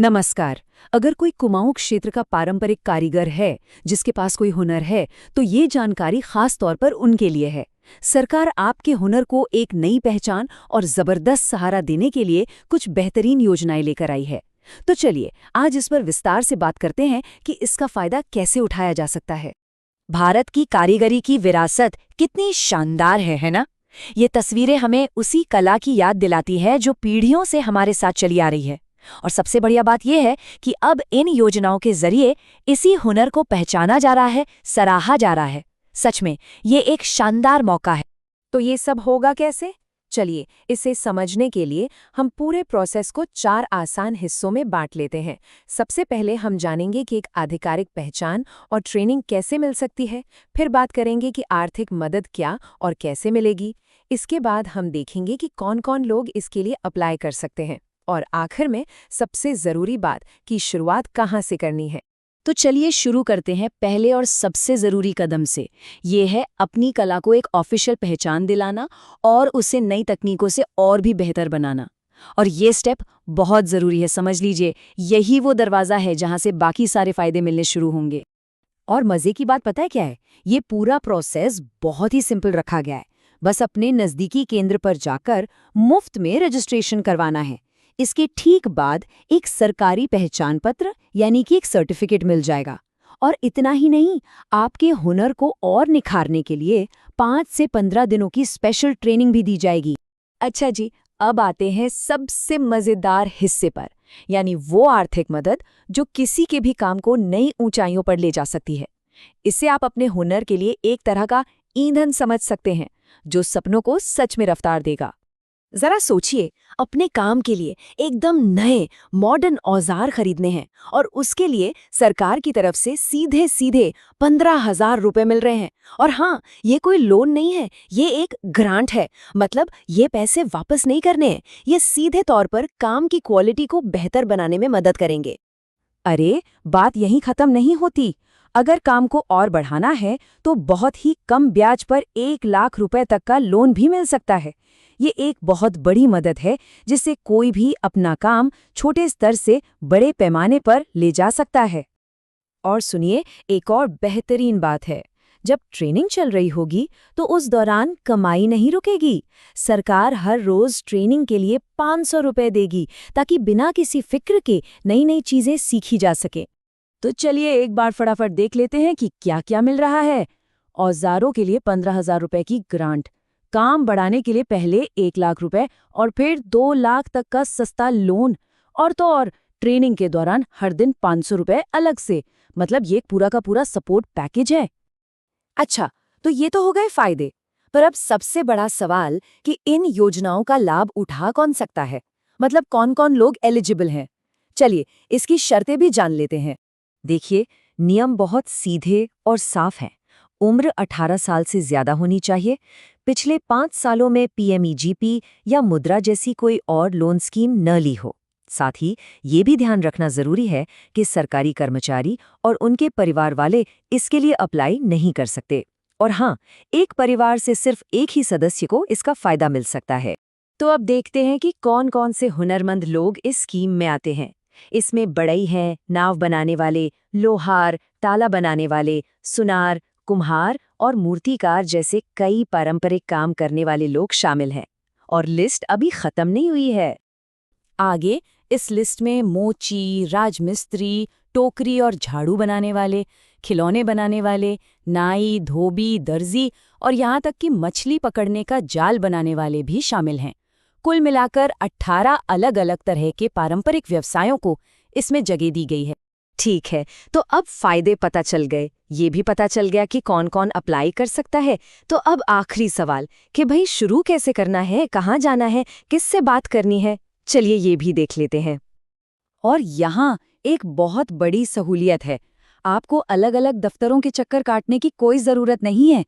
नमस्कार। अगर कोई कुमाऊं क्षेत्र का पारंपरिक कारीगर है जिसके पास कोई हुनर है, तो ये जानकारी खास तौर पर उनके लिए है। सरकार आपके हुनर को एक नई पहचान और जबरदस्त सहारा देने के लिए कुछ बेहतरीन योजनाएं लेकर आई है। तो चलिए आज इस पर विस्तार से बात करते हैं कि इसका फायदा कैसे उठाया जा सकता है। भारत की कारीगरी की विरासत कितनी शानदार है ना? ये तस्वीरें हमें उसी कला की याद दिलाती है जो पीढ़ियों से हमारे साथ चली आ रही है। और सबसे बढ़िया बात यह है कि अब इन योजनाओं के जरिए इसी हुनर को पहचाना जा रहा है, सराहा जा रहा है। सच में ये एक शानदार मौका है। तो ये सब होगा कैसे? चलिए इसे समझने के लिए हम पूरे प्रोसेस को 4 आसान हिस्सों में बांट लेते हैं। सबसे पहले हम जानेंगे कि एक आधिकारिक पहचान और ट्रेनिंग कैसे मिल सकती है। फिर बात करेंगे कि आर्थिक मदद क्या और कैसे मिलेगी। इसके बाद हम देखेंगे कि कौन-कौन लोग इसके लिए अप्लाई कर सकते हैं। और आखिर में सबसे ज़रूरी बात कि शुरुआत कहाँ से करनी है। तो चलिए शुरू करते हैं पहले और सबसे ज़रूरी कदम से। ये है अपनी कला को एक ऑफिशियल पहचान दिलाना और उसे नई तकनीकों से और भी बेहतर बनाना। और ये स्टेप बहुत ज़रूरी है, समझ लीजिए यही वो दरवाज़ा है जहाँ से बाकी सारे फ़ायदे मिलने शुरू होंगे। और मज़े की बात पता है क्या है? ये पूरा प्रोसेस बहुत ही सिंपल रखा गया है। बस अपने नज़दीकी केंद्र पर जाकर मुफ्त में रजिस्ट्रेशन करवाना है। इसके ठीक बाद एक सरकारी पहचान पत्र यानी कि एक सर्टिफिकेट मिल जाएगा। और इतना ही नहीं, आपके हुनर को और निखारने के लिए 5 से 15 दिनों की स्पेशल ट्रेनिंग भी दी जाएगी। अच्छा जी, अब आते हैं सबसे मज़ेदार हिस्से पर, यानी वो आर्थिक मदद जो किसी के भी काम को नई ऊंचाइयों पर ले जा सकती है। इसे आप अपने हुनर के लिए एक तरह का ईंधन समझ सकते हैं, जो सपनों को सच में रफ्तार देगा। जरा सोचिए, अपने काम के लिए एकदम नए मॉडर्न औजार खरीदने हैं और उसके लिए सरकार की तरफ से सीधे सीधे 15,000 रुपए मिल रहे हैं। और हाँ, ये कोई लोन नहीं है, ये एक ग्रांट है। मतलब ये पैसे वापस नहीं करने हैं, ये सीधे तौर पर काम की क्वालिटी को बेहतर बनाने में मदद करेंगे। अरे, बात यहीं खत्म नहीं होती। अगर काम को और बढ़ाना है तो बहुत ही कम ब्याज पर 1 लाख रुपए तक का लोन भी मिल सकता है। ये एक बहुत बड़ी मदद है जिससे कोई भी अपना काम छोटे स्तर से बड़े पैमाने पर ले जा सकता है। और सुनिए, एक और बेहतरीन बात है। जब ट्रेनिंग चल रही होगी तो उस दौरान कमाई नहीं रुकेगी। सरकार हर रोज ट्रेनिंग के लिए 500 रुपए देगी ताकि बिना किसी फिक्र के नई नई चीजें सीखी जा सके। तो चलिए एक बार फटाफट देख लेते हैं कि क्या क्या मिल रहा है। औजारों के लिए 15,000 रुपए की ग्रांट, काम बढ़ाने के लिए पहले 1 लाख रुपए और फिर 2 लाख तक का सस्ता लोन, और तो और ट्रेनिंग के दौरान हर दिन 500 रुपए अलग से। मतलब ये पूरा का पूरा सपोर्ट पैकेज है। अच्छा, तो ये तो हो गए फायदे। पर अब सबसे बड़ा सवाल कि इन योजनाओं का लाभ उठा कौन सकता है? मतलब कौन-कौन लोग एलिजिबल हैं? चलिए इसकी शर्तें भी जान लेते हैं। देखिए, नियम बहुत सीधे और साफ हैं। उम्र 18 साल से ज्यादा होनी चाहिए। पिछले 5 सालों में पीएमईजीपी या मुद्रा जैसी कोई और लोन स्कीम न ली हो। साथ ही ये भी ध्यान रखना जरूरी है कि सरकारी कर्मचारी और उनके परिवार वाले इसके लिए अप्लाई नहीं कर सकते। और हाँ, एक परिवार से सिर्फ एक ही सदस्य को इसका फायदा मिल सकता है। तो अब देखते हैं कि कौन-कौन से हुनरमंद लोग इस स्कीम में आते हैं। इसमें बढ़ई हैं, नाव बनाने वाले, लोहार, ताला बनाने वाले, सुनार, कुम्हार और मूर्तिकार जैसे कई पारंपरिक काम करने वाले लोग शामिल हैं। और लिस्ट अभी खत्म नहीं हुई है। आगे इस लिस्ट में मोची, राजमिस्त्री, टोकरी और झाड़ू बनाने वाले, खिलौने बनाने वाले, नाई, धोबी, दर्जी और यहाँ तक कि मछली पकड़ने का जाल बनाने वाले भी शामिल हैं। कुल मिलाकर 18 अलग-अलग तरह के पारंपरिक व्यवसायों को इसमें जगह दी गई है। ठीक है, तो अब फायदे पता चल गए, ये भी पता चल गया कि कौन-कौन अप्लाई कर सकता है। तो अब आखिरी सवाल कि भाई शुरू कैसे करना है, कहाँ जाना है, किससे बात करनी है? चलिए ये भी देख लेते हैं। और यहाँ एक बहुत बड़ी सहूलियत है। आपको अलग-अलग दफ्तरों के चक्कर काटने की कोई ज़रूरत नहीं है।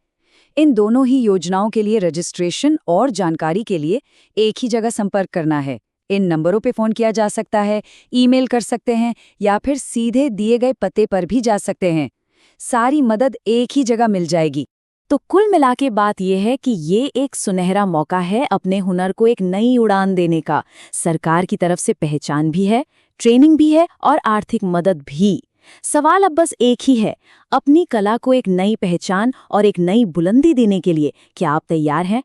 इन दोनों ही योजनाओं के लिए रजिस्ट्रेशन और जानकारी के लिए एक ही जगह संपर्क करना है। इन नंबरों पे फ़ोन किया जा सकता है, ईमेल कर सकते हैं या फिर सीधे दिए गए पते पर भी जा सकते हैं। सारी मदद एक ही जगह मिल जाएगी। तो कुल मिला के बात यह है कि ये एक सुनहरा मौका है अपने हुनर को एक नई उड़ान देने का। सरकार की तरफ से पहचान भी है, ट्रेनिंग भी है और आर्थिक मदद भी। सवाल अब बस एक ही है, अपनी कला को एक नई पहचान और एक नई बुलंदी देने के लिए क्या आप तैयार हैं?